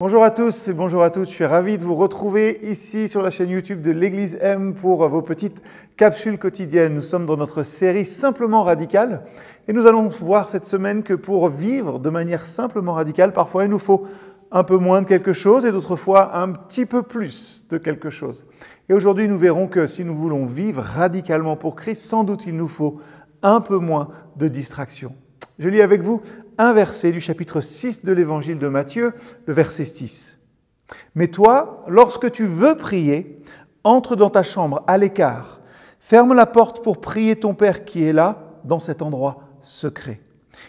Bonjour à tous et bonjour à toutes, je suis ravi de vous retrouver ici sur la chaîne YouTube de l'Église M pour vos petites capsules quotidiennes. Nous sommes dans notre série Simplement Radicale et nous allons voir cette semaine que pour vivre de manière simplement radicale, parfois il nous faut un peu moins de quelque chose et d'autres fois un petit peu plus de quelque chose. Et aujourd'hui nous verrons que si nous voulons vivre radicalement pour Christ, sans doute il nous faut un peu moins de distraction. Je lis avec vous un verset du chapitre 6 de l'évangile de Matthieu, le verset 6. « Mais toi, lorsque tu veux prier, entre dans ta chambre à l'écart, ferme la porte pour prier ton Père qui est là, dans cet endroit secret.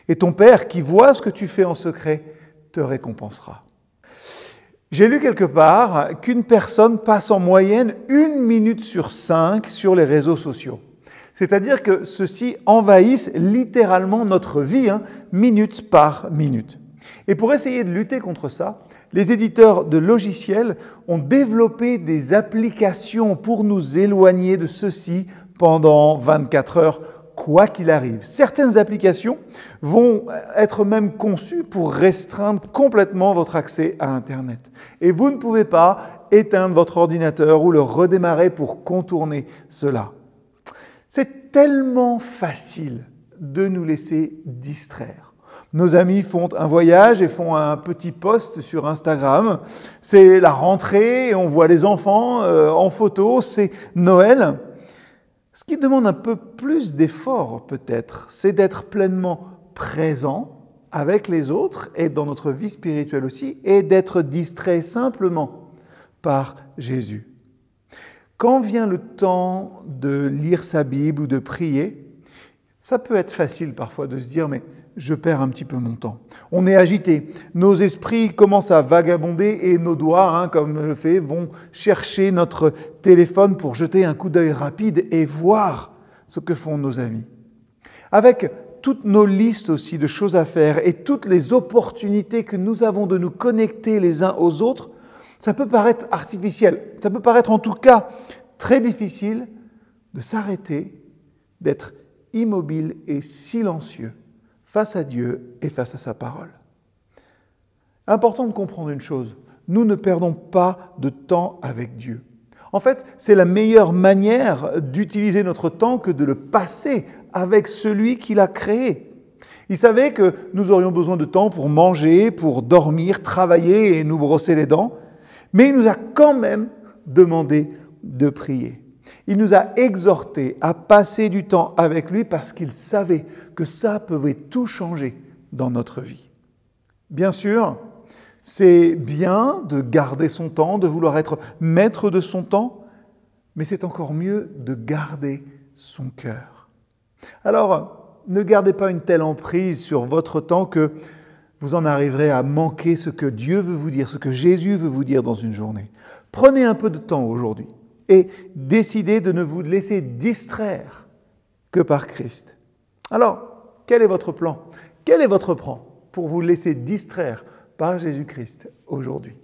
Et ton Père qui voit ce que tu fais en secret, te récompensera. » J'ai lu quelque part qu'une personne passe en moyenne 1 minute sur 5 sur les réseaux sociaux. C'est-à-dire que ceux-ci envahissent littéralement notre vie, minute par minute. Et pour essayer de lutter contre ça, les éditeurs de logiciels ont développé des applications pour nous éloigner de ceci pendant 24 heures, quoi qu'il arrive. Certaines applications vont être même conçues pour restreindre complètement votre accès à Internet. Et vous ne pouvez pas éteindre votre ordinateur ou le redémarrer pour contourner cela. C'est tellement facile de nous laisser distraire. Nos amis font un voyage et font un petit post sur Instagram. C'est la rentrée et on voit les enfants en photo, c'est Noël. Ce qui demande un peu plus d'effort peut-être, c'est d'être pleinement présent avec les autres et dans notre vie spirituelle aussi et d'être distrait simplement par Jésus. Quand vient le temps de lire sa Bible ou de prier, ça peut être facile parfois de se dire « mais je perds un petit peu mon temps ». On est agité, nos esprits commencent à vagabonder et nos doigts, comme je le fais, vont chercher notre téléphone pour jeter un coup d'œil rapide et voir ce que font nos amis. Avec toutes nos listes aussi de choses à faire et toutes les opportunités que nous avons de nous connecter les uns aux autres, ça peut paraître artificiel, ça peut paraître en tout cas très difficile de s'arrêter, d'être immobile et silencieux face à Dieu et face à sa parole. Important de comprendre une chose, nous ne perdons pas de temps avec Dieu. En fait, c'est la meilleure manière d'utiliser notre temps que de le passer avec celui qui l'a créé. Il savait que nous aurions besoin de temps pour manger, pour dormir, travailler et nous brosser les dents. Mais il nous a quand même demandé de prier. Il nous a exhortés à passer du temps avec lui parce qu'il savait que ça pouvait tout changer dans notre vie. Bien sûr, c'est bien de garder son temps, de vouloir être maître de son temps, mais c'est encore mieux de garder son cœur. Alors, ne gardez pas une telle emprise sur votre temps que vous en arriverez à manquer ce que Dieu veut vous dire, ce que Jésus veut vous dire dans une journée. Prenez un peu de temps aujourd'hui et décidez de ne vous laisser distraire que par Christ. Alors, quel est votre plan? Quel est votre plan pour vous laisser distraire par Jésus-Christ aujourd'hui?